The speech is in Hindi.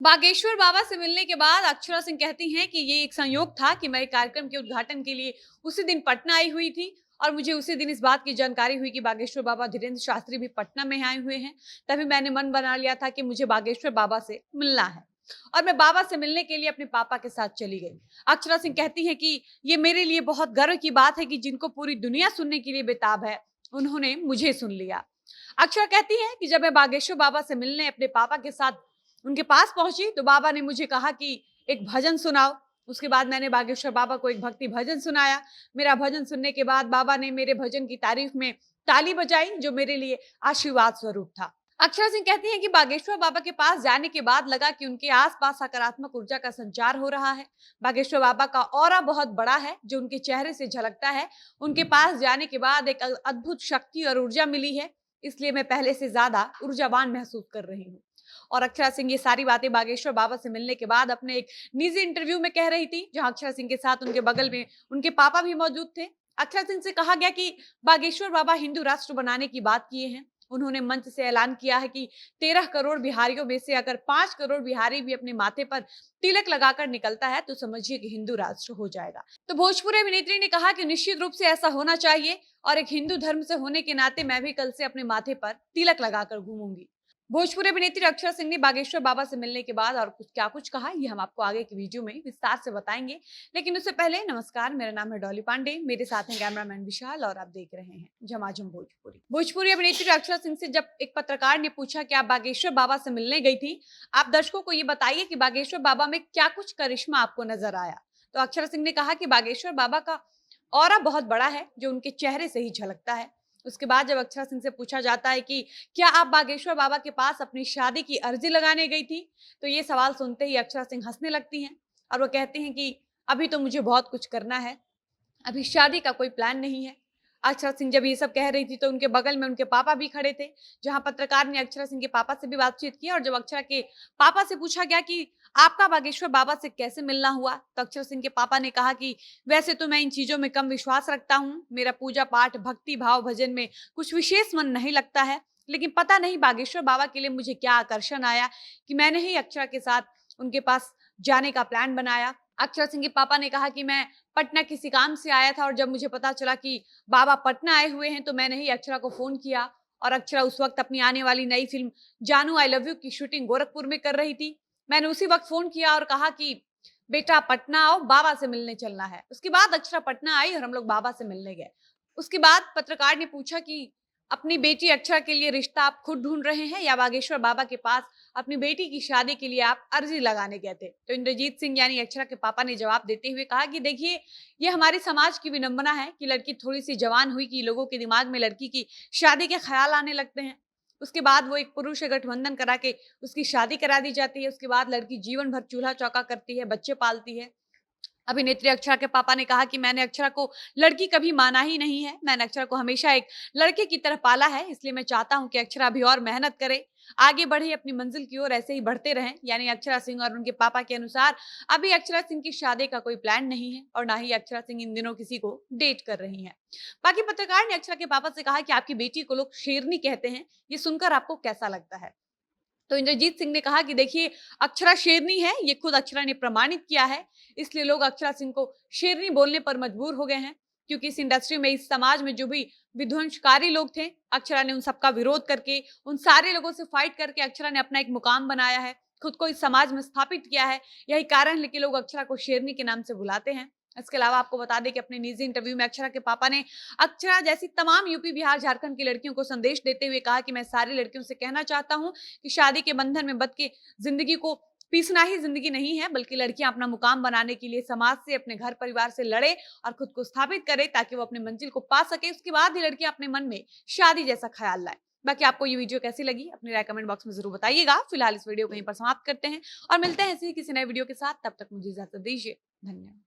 बागेश्वर बाबा से मिलने के बाद अक्षरा सिंह कहती हैं कि ये एक संयोग था कि मैं एक कार्यक्रम के उद्घाटन के लिए उसी दिन पटना आई हुई थी और मुझे उसी दिन इस बात की जानकारी हुई कि बागेश्वर बाबा धीरेन्द्र शास्त्री भी पटना में आए हुए हैं। तभी मैंने मन बना लिया था कि मुझे बागेश्वर बाबा से मिलना है और मैं बाबा से मिलने के लिए अपने पापा के साथ चली गई। अक्षरा सिंह कहती है कि ये मेरे लिए बहुत गर्व की बात है कि जिनको पूरी दुनिया सुनने के लिए बेताब है, उन्होंने मुझे सुन लिया। अक्षरा कहती है कि जब मैं बागेश्वर बाबा से मिलने अपने पापा के साथ उनके पास पहुंची तो बाबा ने मुझे कहा कि एक भजन सुनाओ। उसके बाद मैंने बागेश्वर बाबा को एक भक्ति भजन सुनाया। मेरा भजन सुनने के बाद बाबा ने मेरे भजन की तारीफ में ताली बजाई, जो मेरे लिए आशीर्वाद स्वरूप था। अक्षरा सिंह कहती हैं कि बागेश्वर बाबा के पास जाने के बाद लगा कि उनके आसपास सकारात्मक ऊर्जा का संचार हो रहा है। बागेश्वर बाबा का ऑरा बहुत बड़ा है, जो उनके चेहरे से झलकता है। उनके पास जाने के बाद एक अद्भुत शक्ति और ऊर्जा मिली है, इसलिए मैं पहले से ज्यादा ऊर्जावान महसूस कर रही हूँ। और अक्षरा सिंह ये सारी बातें बागेश्वर बाबा से मिलने के बाद अपने एक निजी इंटरव्यू में कह रही थी, जहां अक्षरा सिंह के साथ उनके बगल में उनके पापा भी मौजूद थे। अक्षरा सिंह से कहा गया कि बागेश्वर बाबा हिंदू राष्ट्र बनाने की बात किए हैं। उन्होंने मंच से ऐलान किया है कि 13 करोड़ बिहारियों में से अगर 5 करोड़ बिहारी भी अपने माथे पर तिलक लगाकर निकलता है तो समझिए कि हिंदू राष्ट्र हो जाएगा। तो भोजपुरी अभिनेत्री ने कहा कि निश्चित रूप से ऐसा होना चाहिए और एक हिंदू धर्म से होने के नाते मैं भी कल से अपने माथे पर तिलक लगाकर घूमूंगी। भोजपुरी अभिनेत्री अक्षरा सिंह ने बागेश्वर बाबा से मिलने के बाद और कुछ कहा, ये हम आपको आगे की वीडियो में विस्तार से बताएंगे। लेकिन उससे पहले नमस्कार, मेरा नाम है डॉली पांडे, मेरे साथ हैं कैमरामैन विशाल और आप देख रहे हैं झमाझम भोजपुरी। भोजपुरी अभिनेत्री अक्षरा सिंह से जब एक पत्रकार ने पूछा कि आप बागेश्वर बाबा से मिलने गई थी, आप दर्शकों को ये बताइए कि बागेश्वर बाबा में क्या कुछ करिश्मा आपको नजर आया। तो अक्षरा सिंह ने कहा कि बागेश्वर बाबा का ऑरा बहुत बड़ा है, जो उनके चेहरे से ही झलकता है। उसके बाद जब अक्षरा सिंह से पूछा जाता है कि क्या आप बागेश्वर बाबा के पास अपनी शादी की अर्जी लगाने गई थी, तो ये सवाल सुनते ही अक्षरा सिंह हंसने लगती हैं और वो कहती हैं कि अभी तो मुझे बहुत कुछ करना है, अभी शादी का कोई प्लान नहीं है। अक्षरा सिंह जब ये सब कह रही थी तो उनके बगल में उनके पापा भी खड़े थे, जहां पत्रकार ने अक्षरा सिंह के पापा से भी बातचीत की और जब अक्षरा के पापा से पूछा गया कि आपका बागेश्वर बाबा से कैसे मिलना हुआ, तो अक्षरा सिंह के पापा ने कहा कि वैसे तो मैं इन चीजों में कम विश्वास रखता हूँ, मेरा पूजा पाठ भक्ति भाव भजन में कुछ विशेष मन नहीं लगता है, लेकिन पता नहीं बागेश्वर बाबा के लिए मुझे क्या आकर्षण आया कि मैंने ही अक्षरा के साथ उनके पास जाने का प्लान बनाया। अक्षरा सिंह के पापा ने कहा कि मैं पटना किसी काम से आया था और जब मुझे पता चला कि बाबा पटना आए हुए हैं तो मैंने ही अक्षरा को फोन किया और अक्षरा उस वक्त अपनी आने वाली नई फिल्म जानू आई लव यू की शूटिंग गोरखपुर में कर रही थी। मैंने उसी वक्त फोन किया और कहा कि बेटा पटना आओ, बाबा से मिलने चलना है। उसके बाद अक्षरा पटना आई और हम लोग बाबा से मिलने गए। उसके बाद पत्रकार ने पूछा कि अपनी बेटी अक्षरा के लिए रिश्ता आप खुद ढूंढ रहे हैं या बागेश्वर बाबा के पास अपनी बेटी की शादी के लिए आप अर्जी लगाने गए थे। तो इंद्रजीत सिंह यानी अक्षरा के पापा ने जवाब देते हुए कहा कि देखिए, ये हमारे समाज की विडंबना है कि लड़की थोड़ी सी जवान हुई कि लोगों के दिमाग में लड़की की शादी के ख्याल आने लगते हैं। उसके बाद वो एक पुरुष से गठबंधन करा के उसकी शादी करा दी जाती है। उसके बाद लड़की जीवन भर चूल्हा चौका करती है, बच्चे पालती है। अभिनेत्री अक्षरा के पापा ने कहा कि मैंने अक्षरा को लड़की कभी माना ही नहीं है, मैंने अक्षरा को हमेशा एक लड़के की तरह पाला है, इसलिए मैं चाहता हूं कि अक्षरा अभी और मेहनत करे, आगे बढ़े, अपनी मंजिल की ओर ऐसे ही बढ़ते रहें। यानी अक्षरा सिंह और उनके पापा के अनुसार अभी अक्षरा सिंह की शादी का कोई प्लान नहीं है और ना ही अक्षरा सिंह इन दिनों किसी को डेट कर रही है। बाकी पत्रकार ने अक्षरा के पापा से कहा कि आपकी बेटी को लोग शेरनी कहते हैं, ये सुनकर आपको कैसा लगता है। तो इंद्रजीत सिंह ने कहा कि देखिए, अक्षरा शेरनी है, ये खुद अक्षरा ने प्रमाणित किया है, इसलिए लोग अक्षरा सिंह को शेरनी बोलने पर मजबूर हो गए हैं, क्योंकि इस इंडस्ट्री में, इस समाज में जो भी विध्वंसकारी लोग थे, अक्षरा ने उन सबका विरोध करके, उन सारे लोगों से फाइट करके अक्षरा ने अपना एक मुकाम बनाया है, खुद को इस समाज में स्थापित किया है। यही कारण है कि लोग अक्षरा को शेरनी के नाम से बुलाते हैं। इसके अलावा आपको बता दें कि अपने निजी इंटरव्यू में अक्षरा के पापा ने अक्षरा जैसी तमाम यूपी बिहार झारखंड की लड़कियों को संदेश देते हुए कहा कि मैं सारी लड़कियों से कहना चाहता हूं कि शादी के बंधन में बंध के जिंदगी को पीसना ही जिंदगी नहीं है, बल्कि लड़कियां अपना मुकाम बनाने के लिए समाज से, अपने घर परिवार से लड़े और खुद को स्थापित करे ताकि वो अपनी मंजिल को पा सके। उसके बाद ही लड़कियां अपने मन में शादी जैसा ख्याल लाए। बाकी आपको ये वीडियो कैसी लगी अपनी राय कमेंट बॉक्स में जरूर बताइएगा। फिलहाल इस वीडियो को यहीं पर समाप्त करते हैं और मिलते हैं ऐसे ही किसी नए वीडियो के साथ। तब तक मुझे इजाजत दीजिए। धन्यवाद।